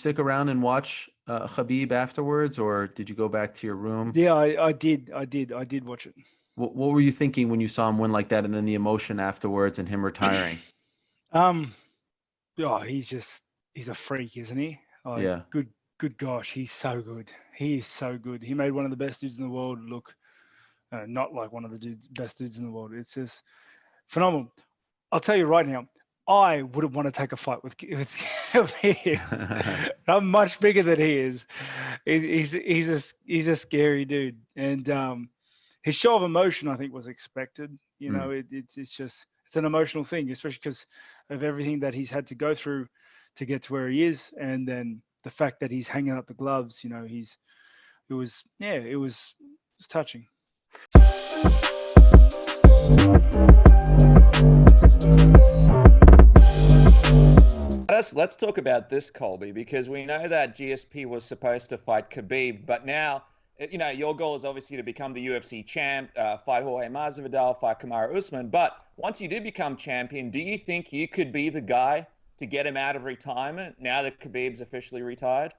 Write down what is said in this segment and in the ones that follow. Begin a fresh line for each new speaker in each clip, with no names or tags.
stick around and watch Khabib afterwards, or did you go back to your room?
Yeah, I did watch it.
What were you thinking when you saw him win like that, and then the emotion afterwards and him retiring?
Oh, he's a freak, isn't he? Like,
Yeah.
good gosh, he's so good. He is so good. He made one of the best dudes in the world look not like one of the best dudes in the world. It's just phenomenal. I'll tell you right now, I wouldn't want to take a fight with him. I'm much bigger than he is. He's a scary dude, and his show of emotion, I think, was expected. You know, it's an emotional thing, especially because of everything that he's had to go through to get to where he is, and then the fact that he's hanging up the gloves. You know, it was touching.
Let's talk about this, Colby, because we know that GSP was supposed to fight Khabib, but now, you know, your goal is obviously to become the UFC champ, fight Jorge Masvidal, fight Kamaru Usman. But once you do become champion, do you think you could be the guy to get him out of retirement now that Khabib's officially retired?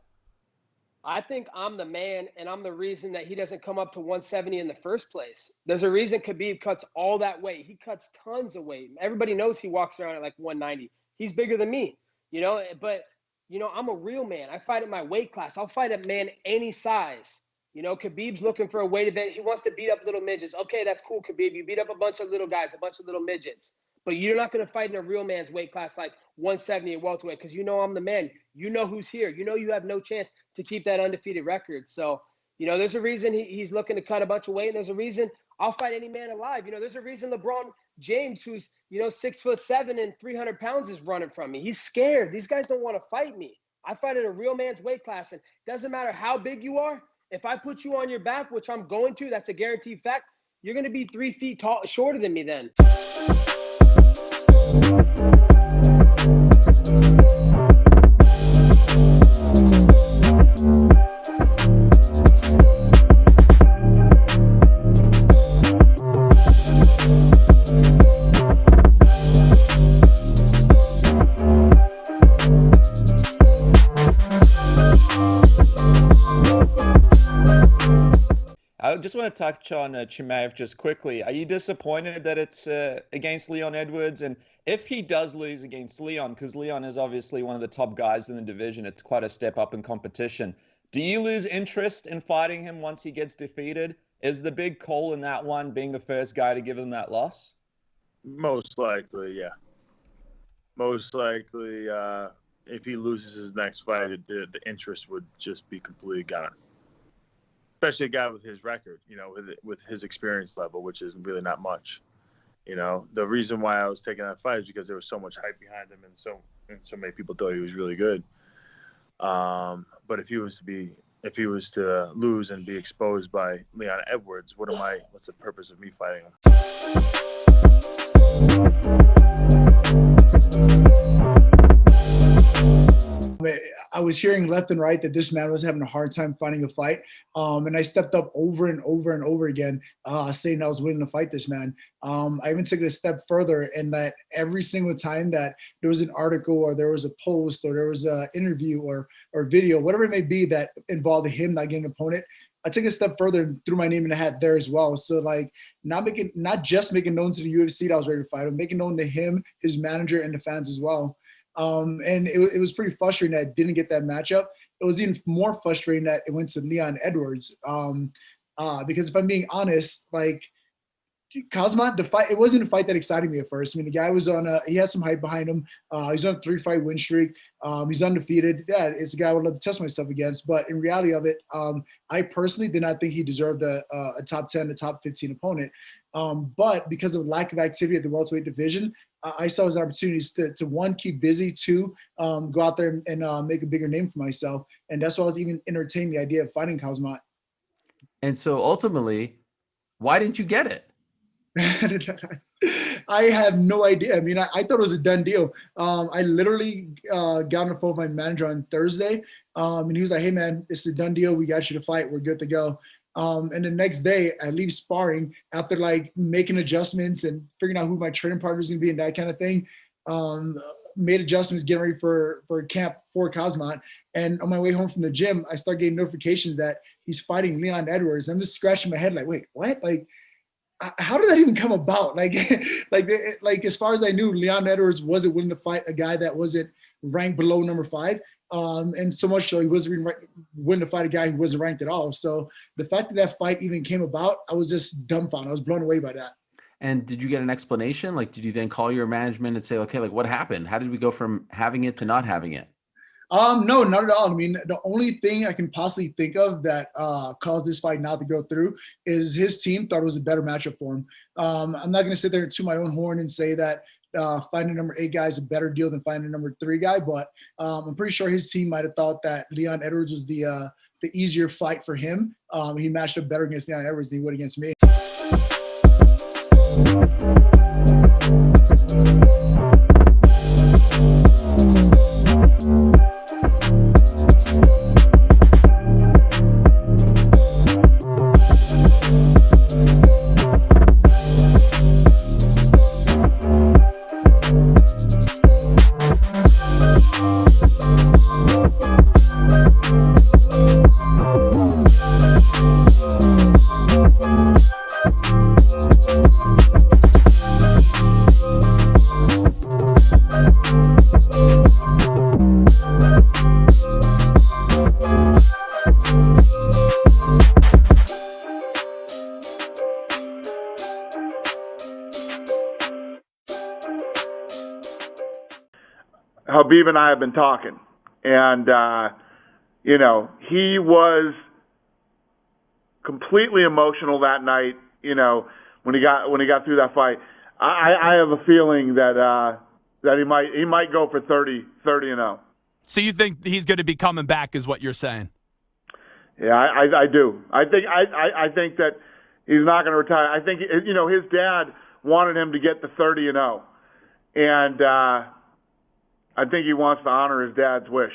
I think I'm the man, and I'm the reason that he doesn't come up to 170 in the first place. There's a reason Khabib cuts all that weight. He cuts tons of weight. Everybody knows he walks around at like 190. He's bigger than me, you know, but, you know, I'm a real man. I fight at my weight class. I'll fight a man any size. You know, Khabib's looking for a weight event. He wants to beat up little midgets. Okay, that's cool, Khabib. You beat up a bunch of little guys, a bunch of little midgets. But you're not going to fight in a real man's weight class like 170 at welterweight because you know I'm the man. You know who's here. You know you have no chance to keep that undefeated record. So, you know, there's a reason he's looking to cut a bunch of weight, and there's a reason I'll fight any man alive. You know, there's a reason LeBron James, who's, you know, 6'7" and 300 pounds, is running from me. He's scared. These guys don't want to fight me. I fight at a real man's weight class, and it doesn't matter how big you are. If I put you on your back, which I'm going to, that's a guaranteed fact, you're going to be 3 feet tall, shorter than me then.
I just want to touch on Chimaev just quickly. Are you disappointed that it's against Leon Edwards? And if he does lose against Leon, because Leon is obviously one of the top guys in the division, it's quite a step up in competition. Do you lose interest in fighting him once he gets defeated? Is the big call in that one being the first guy to give him that loss?
Most likely, yeah. Most likely, if he loses his next fight, the interest would just be completely gone. Especially a guy with his record, you know, with his experience level, which is really not much. You know, the reason why I was taking that fight is because there was so much hype behind him, and so many people thought he was really good. But if he was to lose and be exposed by Leon Edwards, what's the purpose of me fighting him?
I was hearing left and right that this man was having a hard time finding a fight. And I stepped up over and over and over again, saying I was willing to fight this man. I even took it a step further in that every single time that there was an article or there was a post or there was an interview or video, whatever it may be that involved him not getting an opponent, I took a step further and threw my name in the hat there as well. So like not just making known to the UFC that I was ready to fight, but making known to him, his manager, and the fans as well. And it was pretty frustrating that I didn't get that matchup. It was even more frustrating that it went to Leon Edwards. Because if I'm being honest, like Khamzat, the fight, it wasn't a fight that excited me at first. I mean, the guy was he had some hype behind him. He's on a 3-fight win streak. He's undefeated. Yeah, it's a guy I would love to test myself against. But in reality of it, I personally did not think he deserved a top 10, a top 15 opponent. But because of lack of activity at the welterweight division, I saw his opportunities to one, keep busy, two, go out there and make a bigger name for myself. And that's why I was even entertaining the idea of fighting Khamzat.
And so ultimately, why didn't you get it?
I have no idea. I mean, I thought it was a done deal. I literally got on the phone with my manager on Thursday, and he was like, "Hey, man, it's a done deal. We got you to fight. We're good to go." And the next day, I leave sparring after like making adjustments and figuring out who my training partner is going to be and that kind of thing. made adjustments, getting ready for camp for Khamzat. And on my way home from the gym, I start getting notifications that he's fighting Leon Edwards. I'm just scratching my head like, wait, what? Like, how did that even come about? Like as far as I knew, Leon Edwards wasn't willing to fight a guy that wasn't ranked below number 5. And so much so he wasn't willing to fight a guy who wasn't ranked at all. So the fact that that fight even came about, I was just dumbfounded. I was blown away by that.
And did you get an explanation? Like, did you then call your management and say, okay, like what happened? How did we go from having it to not having it?
No, not at all. I mean, the only thing I can possibly think of that caused this fight not to go through is his team thought it was a better matchup for him. I'm not going to sit there and toot my own horn and say that finding a number 8 guy is a better deal than finding a number 3 guy, but I'm pretty sure his team might have thought that Leon Edwards was the easier fight for him. He matched up better against Leon Edwards than he would against me.
Khabib and I have been talking, and he was completely emotional that night. When he got through that fight, I have a feeling that he might go for 30-0.
So you think he's going to be coming back, is what you're saying?
Yeah, I do. I think that he's not going to retire. I think his dad wanted him to get to 30-0, and I think he wants to honor his dad's wish.